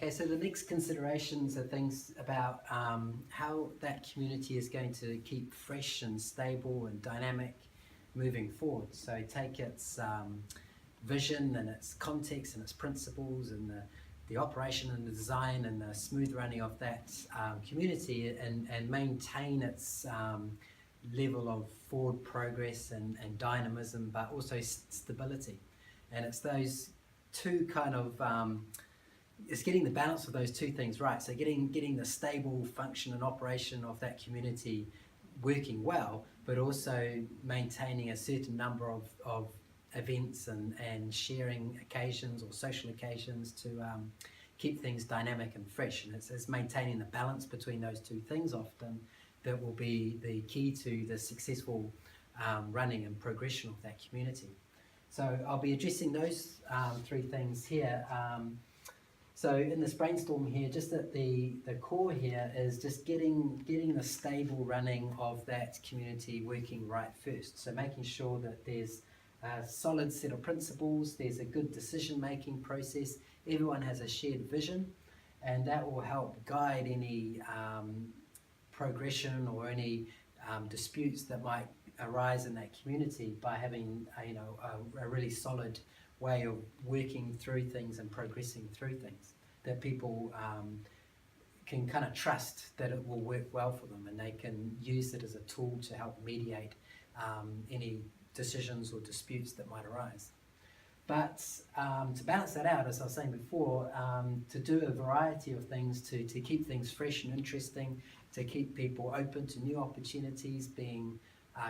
Okay, so the next considerations are things about how that community is going to keep fresh and stable and dynamic moving forward. So take its vision and its context and its principles and the operation and the design and the smooth running of that community, and maintain its level of forward progress and dynamism, but also stability. And it's those two kind of it's getting the balance of those two things right. So getting the stable function and operation of that community working well, but also maintaining a certain number of events and sharing occasions or social occasions to keep things dynamic and fresh. And it's maintaining the balance between those two things often that will be the key to the successful running and progression of that community. So I'll be addressing those three things here. So in this brainstorm here, just at the core here is just getting the stable running of that community working right first. So making sure that there's a solid set of principles, there's a good decision-making process, everyone has a shared vision, and that will help guide any progression or any disputes that might arise in that community by having a really solid way of working through things and progressing through things that people can kind of trust that it will work well for them, and they can use it as a tool to help mediate any decisions or disputes that might arise. But to balance that out, as I was saying before, to do a variety of things to keep things fresh and interesting, to keep people open to new opportunities, being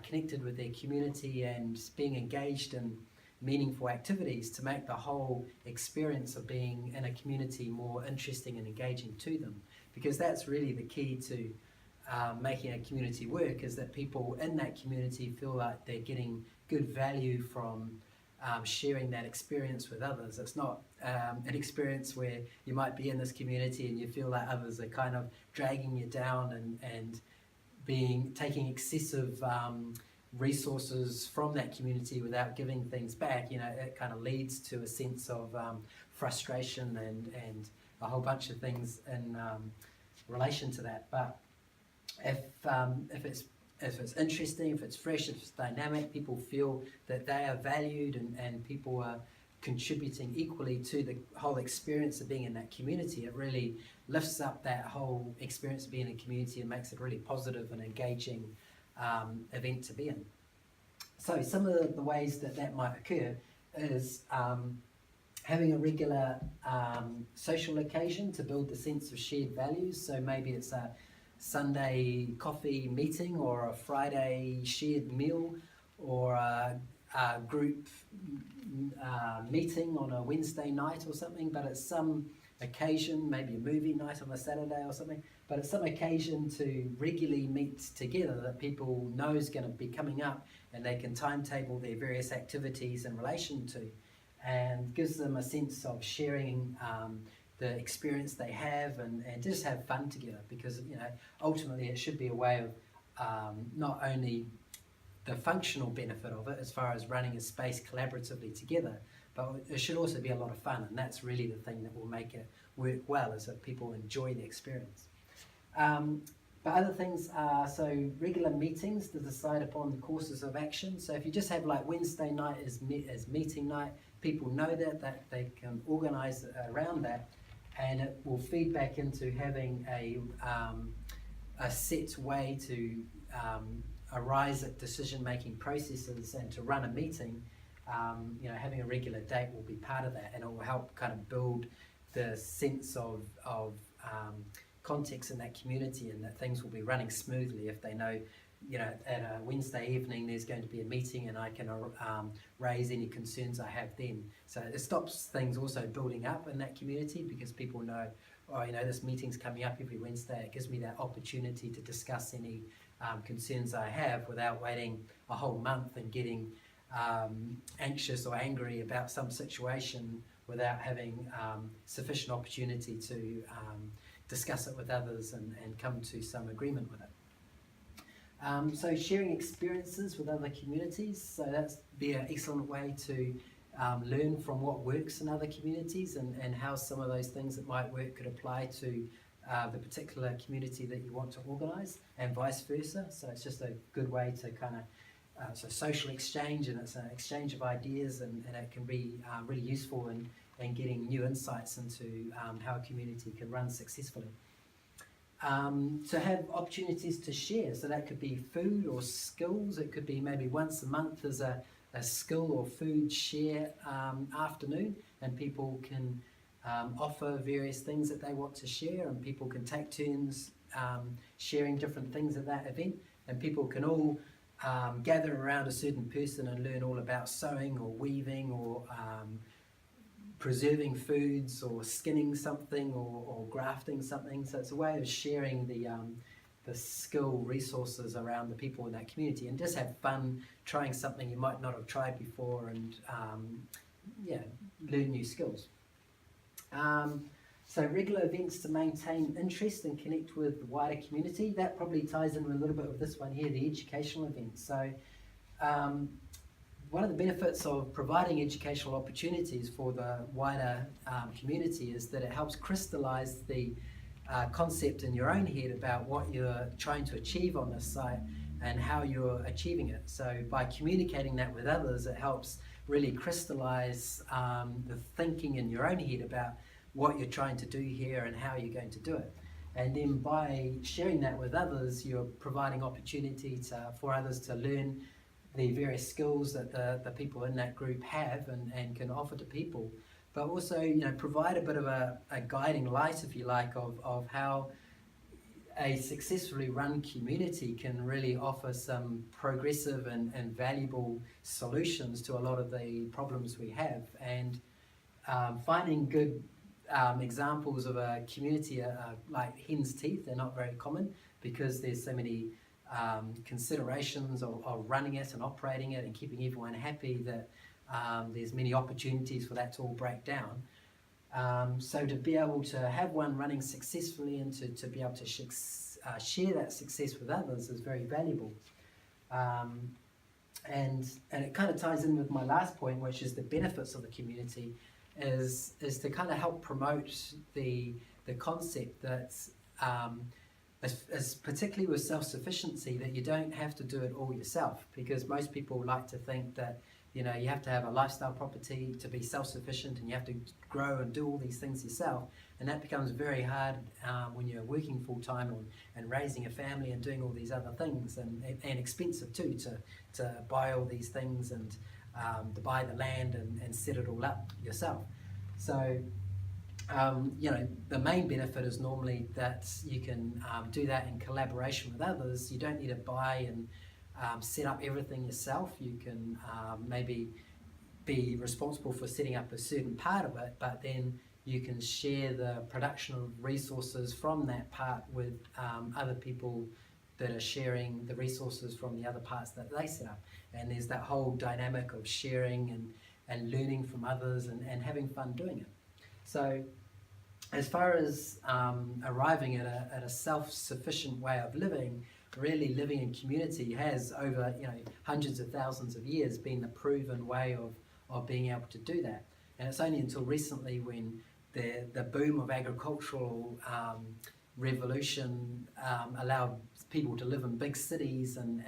connected with their community and being engaged in meaningful activities to make the whole experience of being in a community more interesting and engaging to them. Because that's really the key to making a community work, is that people in that community feel like they're getting good value from sharing that experience with others. It's not an experience where you might be in this community and you feel like others are kind of dragging you down and taking excessive resources from that community without giving things back. It kind of leads to a sense of frustration and a whole bunch of things in relation to that. But if it's interesting, if it's fresh, if it's dynamic, people feel that they are valued and people are contributing equally to the whole experience of being in that community, it really lifts up that whole experience of being in a community and makes it a really positive and engaging event to be in. So some of the ways that might occur is having a regular social occasion to build the sense of shared values. So maybe it's a Sunday coffee meeting or a Friday shared meal or a group meeting on a Wednesday night or something, but it's some occasion, maybe a movie night on a Saturday or something, but it's some occasion to regularly meet together that people know is going to be coming up, and they can timetable their various activities in relation to, and gives them a sense of sharing the experience they have and just have fun together. Because ultimately it should be a way of not only the functional benefit of it as far as running a space collaboratively together, but it should also be a lot of fun, and that's really the thing that will make it work well, is that people enjoy the experience. But other things are, so regular meetings to decide upon the courses of action. So if you just have like Wednesday night as meeting night, people know that they can organise around that, and it will feed back into having a set way to arise at decision-making processes and to run a meeting. Having a regular date will be part of that, and it will help kind of build the sense of context in that community, and that things will be running smoothly if they know, at a Wednesday evening there's going to be a meeting and I can raise any concerns I have then. So it stops things also building up in that community, because people know, this meeting's coming up every Wednesday. It gives me that opportunity to discuss any concerns I have without waiting a whole month and getting anxious or angry about some situation without having sufficient opportunity to discuss it with others and come to some agreement with it. So sharing experiences with other communities, so that's be an excellent way to learn from what works in other communities and how some of those things that might work could apply to the particular community that you want to organise, and vice versa. So it's just a good way to kind of so social exchange, and it's an exchange of ideas, and it can be really useful in getting new insights into how a community can run successfully. To have opportunities to share, so that could be food or skills. It could be maybe once a month there's a skill or food share afternoon, and people can offer various things that they want to share, and people can take turns sharing different things at that event, and people can all gather around a certain person and learn all about sewing or weaving or preserving foods or skinning something or grafting something. So it's a way of sharing the skill resources around the people in that community, and just have fun trying something you might not have tried before, and learn new skills. So regular events to maintain interest and connect with the wider community. That probably ties in with a little bit of this one here, the educational events. So one of the benefits of providing educational opportunities for the wider community is that it helps crystallise the concept in your own head about what you're trying to achieve on this site and how you're achieving it. So by communicating that with others, it helps really crystallise the thinking in your own head about what you're trying to do here and how you're going to do it. And then by sharing that with others, you're providing opportunity for others to learn the various skills that the people in that group have and can offer to people, but also provide a bit of a guiding light, if you like, of how a successfully run community can really offer some progressive and valuable solutions to a lot of the problems we have. And finding good examples of a community like hen's teeth, they're not very common, because there's so many considerations of running it and operating it and keeping everyone happy that there's many opportunities for that to all break down. So to be able to have one running successfully and to be able to share that success with others is very valuable. And it kind of ties in with my last point, which is the benefits of the community, is to kind of help promote the concept that as particularly with self-sufficiency, that you don't have to do it all yourself, because most people like to think that you have to have a lifestyle property to be self-sufficient, and you have to grow and do all these things yourself, and that becomes very hard when you're working full-time and raising a family and doing all these other things, and expensive too to buy all these things and to buy the land and set it all up yourself. So the main benefit is normally that you can do that in collaboration with others. You don't need to buy and set up everything yourself. You can maybe be responsible for setting up a certain part of it, but then you can share the production of resources from that part with other people that are sharing the resources from the other parts that they set up. And there's that whole dynamic of sharing and learning from others and having fun doing it. So as far as arriving at a self-sufficient way of living, really living in community has over hundreds of thousands of years been the proven way of being able to do that. And it's only until recently, when the boom of agricultural revolution allowed people to live in big cities and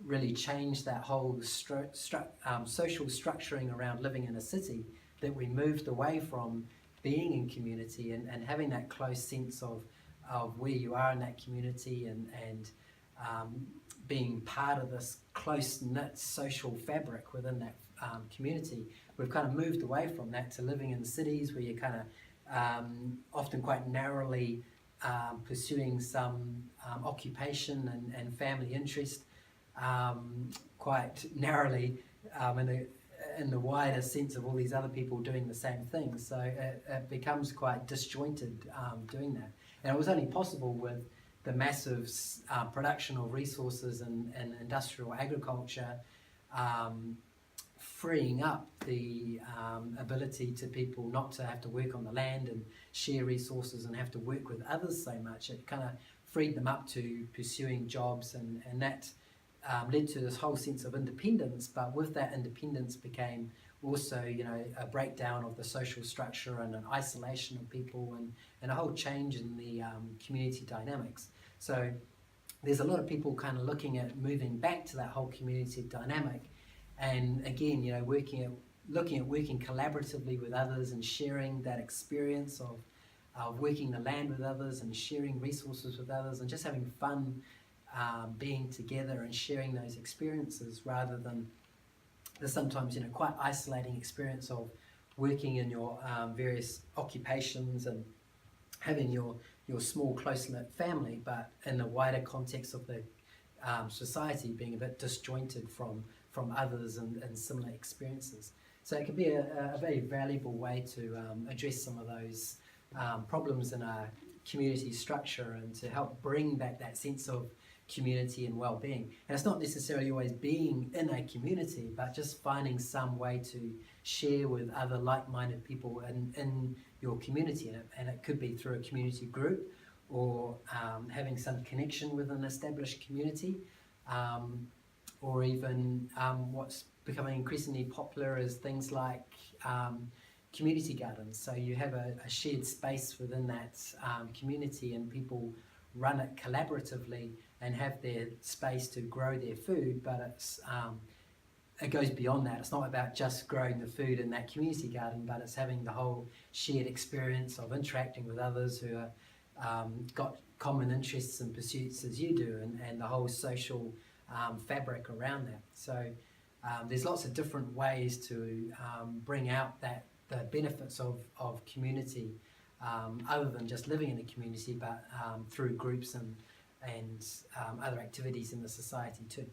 really change that whole social structuring around living in a city, that we moved away from being in community and having that close sense of where you are in that community and being part of this close-knit social fabric within that community. We've kind of moved away from that to living in cities where you're kind of often quite narrowly pursuing some occupation and family interest, quite narrowly in the wider sense of all these other people doing the same thing. So it becomes quite disjointed doing that. And it was only possible with the massive production of resources and industrial agriculture, freeing up the ability to people not to have to work on the land and share resources and have to work with others so much. It kind of freed them up to pursuing jobs, and that led to this whole sense of independence. But with that independence also, a breakdown of the social structure and an isolation of people, and a whole change in the community dynamics. So there's a lot of people kind of looking at moving back to that whole community dynamic, and again, looking at working collaboratively with others and sharing that experience of working the land with others and sharing resources with others and just having fun being together and sharing those experiences, rather than the sometimes quite isolating experience of working in your various occupations and having your small close-knit family, but in the wider context of the society being a bit disjointed from others and similar experiences. So it can be a very valuable way to address some of those problems in our community structure and to help bring back that sense of community and well-being. And it's not necessarily always being in a community, but just finding some way to share with other like-minded people in your community. And it could be through a community group, or having some connection with an established community, or even what's becoming increasingly popular is things like community gardens. So you have a shared space within that community, and people run it collaboratively and have their space to grow their food, but it goes beyond that. It's not about just growing the food in that community garden, but it's having the whole shared experience of interacting with others who are got common interests and pursuits as you do, and the whole social fabric around that. So there's lots of different ways to bring out the benefits of community, other than just living in a community, but through groups and other activities in the society too.